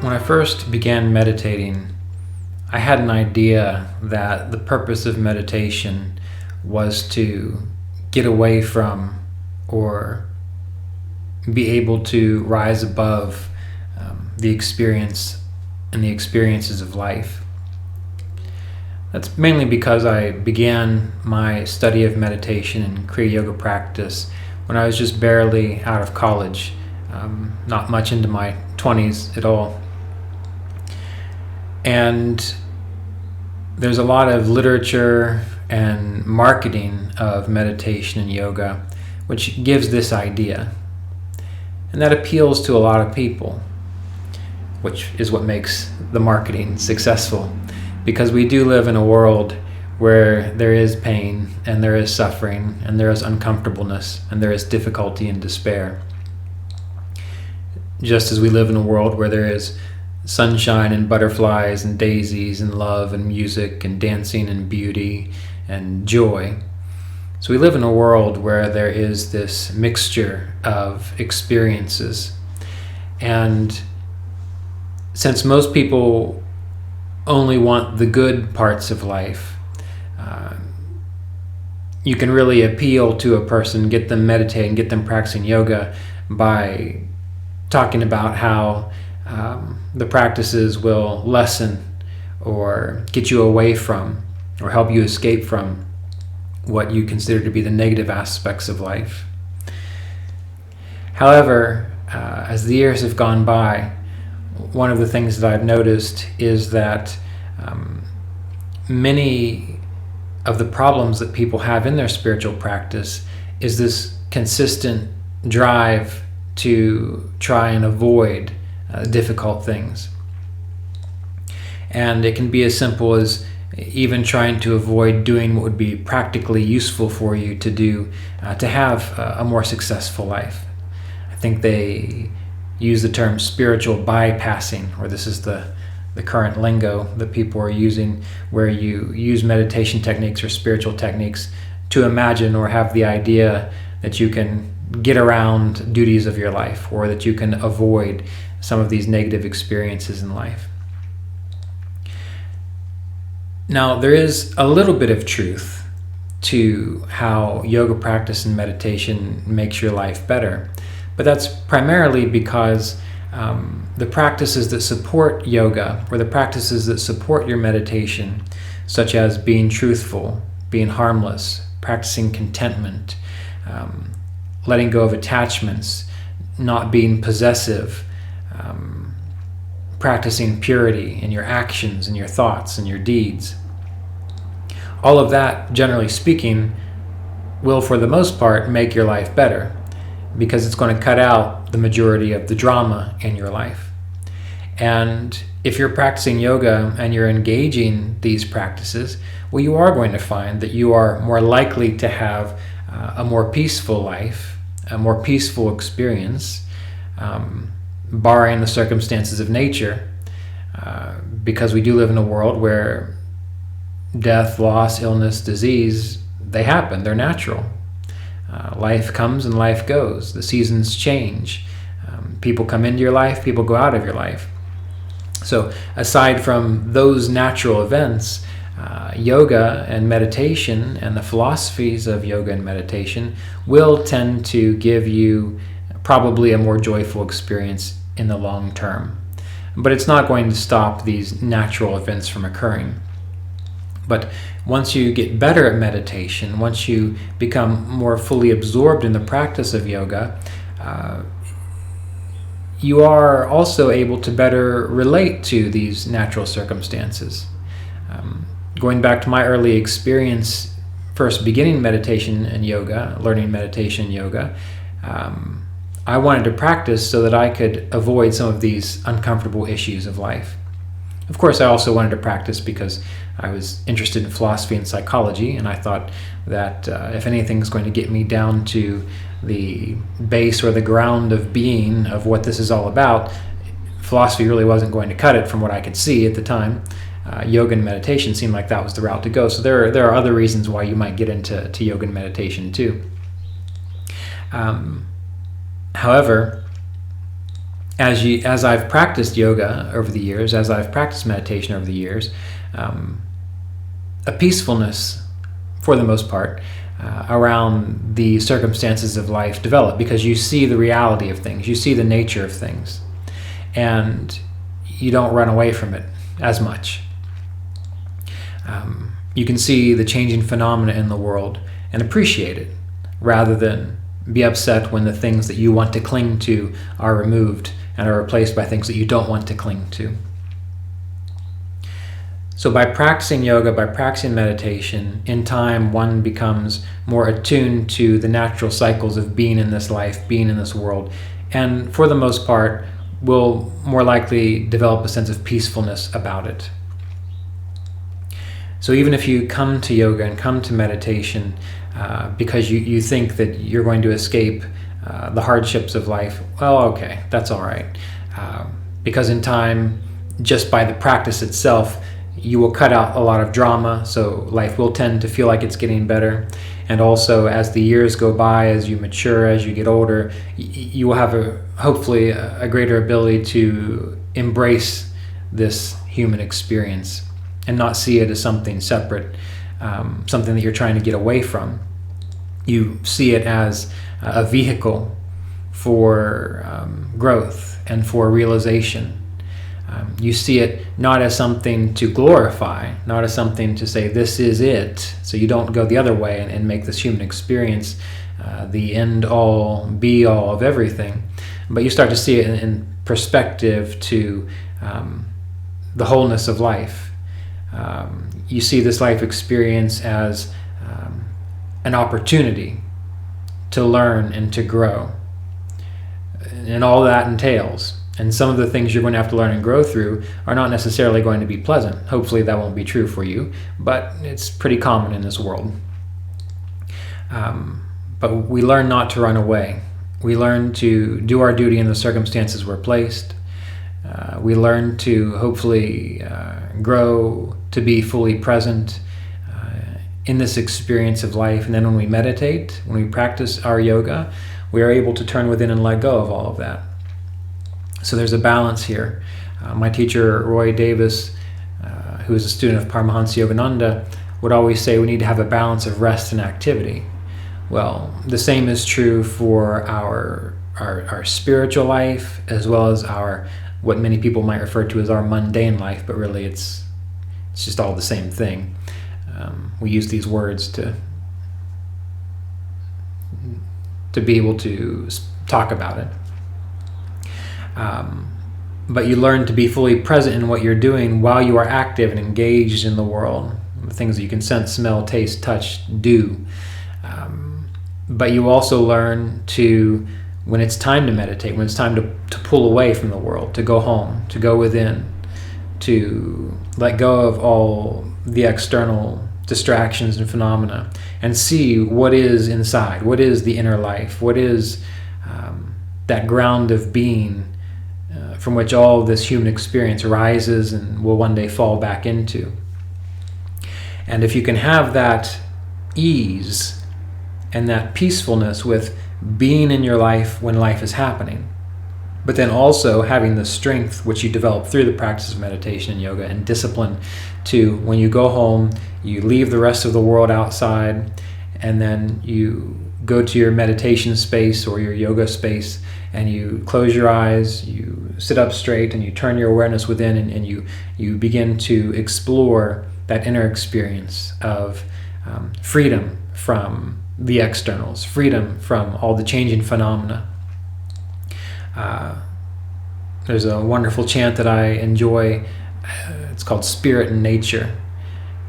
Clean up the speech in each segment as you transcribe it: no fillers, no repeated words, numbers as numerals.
When I first began meditating, I had an idea that the purpose of meditation was to get away from or be able to rise above the experience and the experiences of life. That's mainly because I began my study of meditation and Kriya yoga practice when I was just barely out of college, not much into my 20s at all. And there's a lot of literature and marketing of meditation and yoga which gives this idea. And that appeals to a lot of people, which is what makes the marketing successful. Because we do live in a world where there is pain and there is suffering and there is uncomfortableness and there is difficulty and despair. Just as we live in a world where there is sunshine and butterflies and daisies and love and music and dancing and beauty and joy. So we live in a world where there is this mixture of experiences. And since most people only want the good parts of life, you can really appeal to a person, get them meditating, get them practicing yoga by talking about how the practices will lessen or get you away from or help you escape from what you consider to be the negative aspects of life. However, as the years have gone by, one of the things that I've noticed is that many of the problems that people have in their spiritual practice is this consistent drive to try and avoid difficult things. And it can be as simple as even trying to avoid doing what would be practically useful for you to do to have a more successful life. I think they use the term spiritual bypassing, or this is the current lingo that people are using, where you use meditation techniques or spiritual techniques to imagine or have the idea that you can get around duties of your life, or that you can avoid some of these negative experiences in life. Now, there is a little bit of truth to how yoga practice and meditation makes your life better, but that's primarily because the practices that support yoga, or the practices that support your meditation, such as being truthful, being harmless, practicing contentment, letting go of attachments, not being possessive, practicing purity in your actions and your thoughts and your deeds. All of that, generally speaking, will for the most part make your life better, because it's going to cut out the majority of the drama in your life. And if you're practicing yoga and you're engaging these practices, well, you are going to find that you are more likely to have a more peaceful life, a more peaceful experience, barring the circumstances of nature, because we do live in a world where death, loss, illness, disease, they happen, they're natural. Life comes and life goes. The seasons change. People come into your life, people go out of your life. So aside from those natural events, yoga and meditation and the philosophies of yoga and meditation will tend to give you probably a more joyful experience in the long term. But it's not going to stop these natural events from occurring. But once you get better at meditation, once you become more fully absorbed in the practice of yoga, you are also able to better relate to these natural circumstances. Going back to my early experience, first beginning meditation and yoga, learning meditation and yoga, I wanted to practice so that I could avoid some of these uncomfortable issues of life. Of course, I also wanted to practice because I was interested in philosophy and psychology, and I thought that if anything's going to get me down to the base or the ground of being of what this is all about, philosophy really wasn't going to cut it from what I could see at the time. Yoga and meditation seemed like that was the route to go. So there are other reasons why you might get into yoga and meditation too. However, as I've practiced yoga over the years, as I've practiced meditation over the years, a peacefulness, for the most part, around the circumstances of life develop, because you see the reality of things, you see the nature of things, and you don't run away from it as much. You can see the changing phenomena in the world and appreciate it, rather than be upset when the things that you want to cling to are removed and are replaced by things that you don't want to cling to. So by practicing yoga, by practicing meditation, in time one becomes more attuned to the natural cycles of being in this life, being in this world, and for the most part will more likely develop a sense of peacefulness about it. So even if you come to yoga and come to meditation because you think that you're going to escape the hardships of life, well, okay, that's all right. Because in time, just by the practice itself, you will cut out a lot of drama, so life will tend to feel like it's getting better. And also, as the years go by, as you mature, as you get older, you will have hopefully a greater ability to embrace this human experience and not see it as something separate, something that you're trying to get away from. You see it as a vehicle for growth and for realization. You see it not as something to glorify, not as something to say, this is it, so you don't go the other way and make this human experience the end-all, be-all of everything, but you start to see it in perspective to the wholeness of life. You see this life experience as an opportunity to learn and to grow, and all that entails. And some of the things you're going to have to learn and grow through are not necessarily going to be pleasant. Hopefully that won't be true for you, but it's pretty common in this world. But we learn not to run away. We learn to do our duty in the circumstances we're placed. We learn to hopefully grow to be fully present in this experience of life. And then when we meditate, when we practice our yoga, we are able to turn within and let go of all of that. So there's a balance here. My teacher, Roy Davis, who is a student of Paramahansa Yogananda, would always say we need to have a balance of rest and activity. Well, the same is true for our spiritual life, as well as our, what many people might refer to as our mundane life, but really it's just all the same thing. We use these words to be able to talk about it. But you learn to be fully present in what you're doing while you are active and engaged in the world, the things that you can sense, smell, taste, touch, do. But you also learn to, when it's time to meditate, when it's time to pull away from the world, to go home, to go within, to let go of all the external distractions and phenomena, and see what is inside, what is the inner life, what is that ground of being from which all this human experience arises and will one day fall back into. And if you can have that ease and that peacefulness with being in your life when life is happening, but then also having the strength which you develop through the practice of meditation and yoga and discipline to, when you go home, you leave the rest of the world outside, and then you go to your meditation space or your yoga space, and you close your eyes, you sit up straight, and you turn your awareness within, and you begin to explore that inner experience of freedom from the externals, freedom from all the changing phenomena. There's a wonderful chant that I enjoy. It's called Spirit and Nature,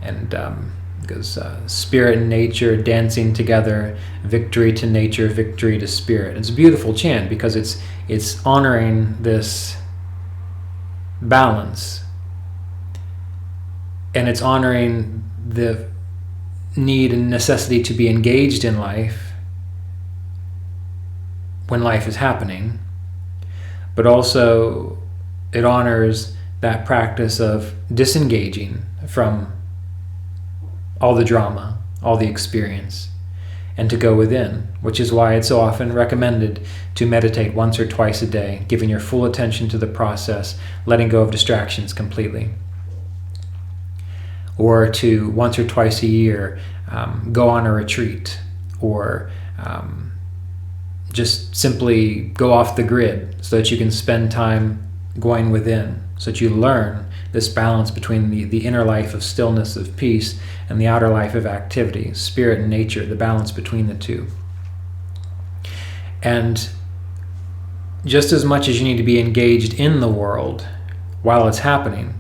and it goes spirit and nature dancing together, victory to nature, victory to spirit. It's a beautiful chant because it's honoring this balance, and it's honoring the need and necessity to be engaged in life when life is happening, but also it honors that practice of disengaging from all the drama, all the experience, and to go within, which is why it's so often recommended to meditate once or twice a day, giving your full attention to the process, letting go of distractions completely. Or to once or twice a year go on a retreat, or just simply go off the grid so that you can spend time going within, so that you learn this balance between the inner life of stillness, of peace, and the outer life of activity, spirit and nature, the balance between the two. And just as much as you need to be engaged in the world while it's happening,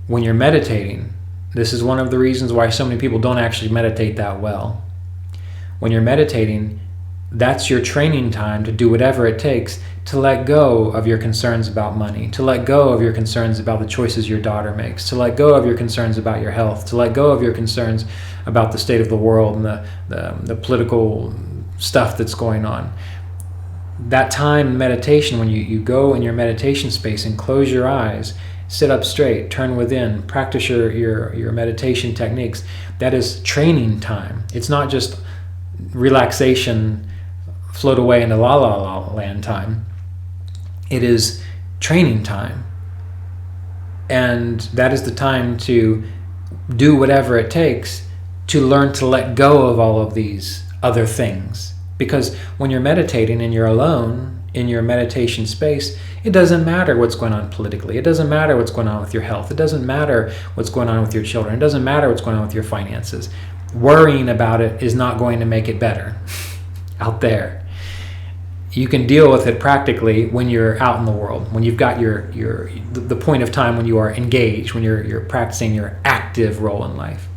when you're meditating, this is one of the reasons why so many people don't actually meditate that well. When you're meditating, that's your training time to do whatever it takes to let go of your concerns about money, to let go of your concerns about the choices your daughter makes, to let go of your concerns about your health, to let go of your concerns about the state of the world and the political stuff that's going on. That time in meditation, when you go in your meditation space and close your eyes, sit up straight, turn within, practice your meditation techniques, that is training time. It's not just relaxation, float away into la la la land time. It is training time. And that is the time to do whatever it takes to learn to let go of all of these other things. Because when you're meditating and you're alone in your meditation space, it doesn't matter what's going on politically. It doesn't matter what's going on with your health. It doesn't matter what's going on with your children. It doesn't matter what's going on with your finances. Worrying about it is not going to make it better out there. You can deal with it practically when you're out in the world, when you've got the point of time when you are engaged, when you're practicing your active role in life.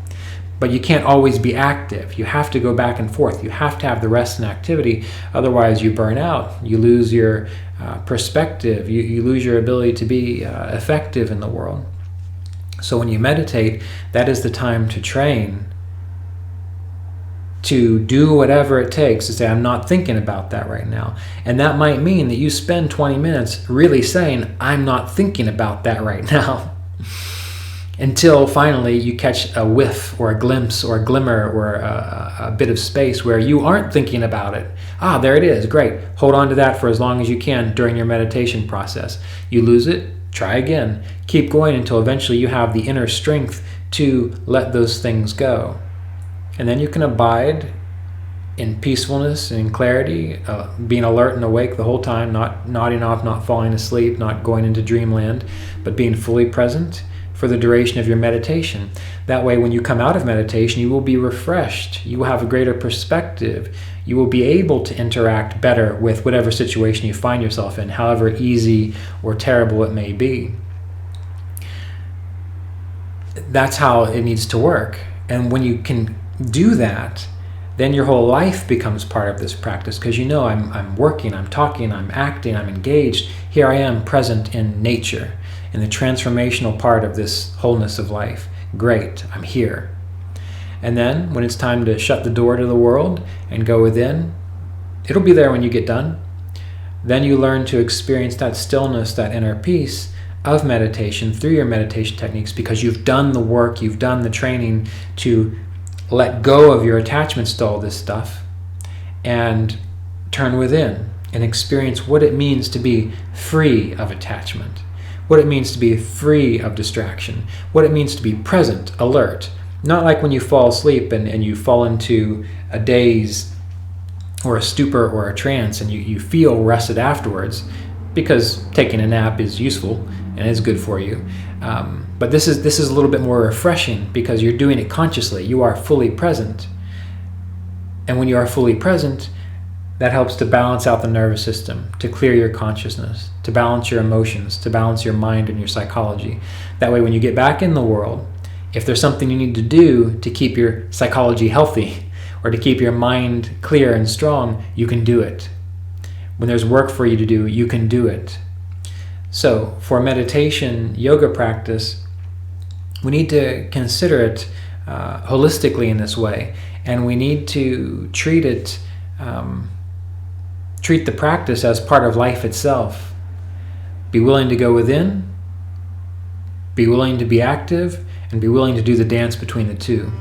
But you can't always be active. You have to go back and forth. You have to have the rest and activity. Otherwise, you burn out. You lose your perspective. You lose your ability to be effective in the world. So when you meditate, that is the time to train, to do whatever it takes to say, I'm not thinking about that right now. And that might mean that you spend 20 minutes really saying, I'm not thinking about that right now. Until finally you catch a whiff or a glimpse or a glimmer or a bit of space where you aren't thinking about it. Ah, there it is. Great. Hold on to that for as long as you can during your meditation process. You lose it, try again. Keep going until eventually you have the inner strength to let those things go. And then you can abide in peacefulness and in clarity, being alert and awake the whole time, not nodding off, not falling asleep, not going into dreamland, but being fully present for the duration of your meditation. That way, when you come out of meditation, you will be refreshed. You will have a greater perspective. You will be able to interact better with whatever situation you find yourself in, however easy or terrible it may be. That's how it needs to work. And when you can do that, then your whole life becomes part of this practice, because you know I'm working, I'm talking, I'm acting, I'm engaged. Here I am present in nature, in the transformational part of this wholeness of life. Great, I'm here. And then when it's time to shut the door to the world and go within, it'll be there when you get done. Then you learn to experience that stillness, that inner peace of meditation through your meditation techniques, because you've done the work, you've done the training to let go of your attachments to all this stuff and turn within and experience what it means to be free of attachment, what it means to be free of distraction, what it means to be present, alert. Not like when you fall asleep and you fall into a daze or a stupor or a trance and you feel rested afterwards, because taking a nap is useful and is good for you. But this is a little bit more refreshing, because you're doing it consciously. You are fully present. And when you are fully present, that helps to balance out the nervous system, to clear your consciousness, to balance your emotions, to balance your mind and your psychology. That way, when you get back in the world, if there's something you need to do to keep your psychology healthy or to keep your mind clear and strong, you can do it. When there's work for you to do, you can do it. So for meditation, yoga practice, we need to consider it holistically in this way, and we need to treat the practice as part of life itself. Be willing to go within, be willing to be active, and be willing to do the dance between the two.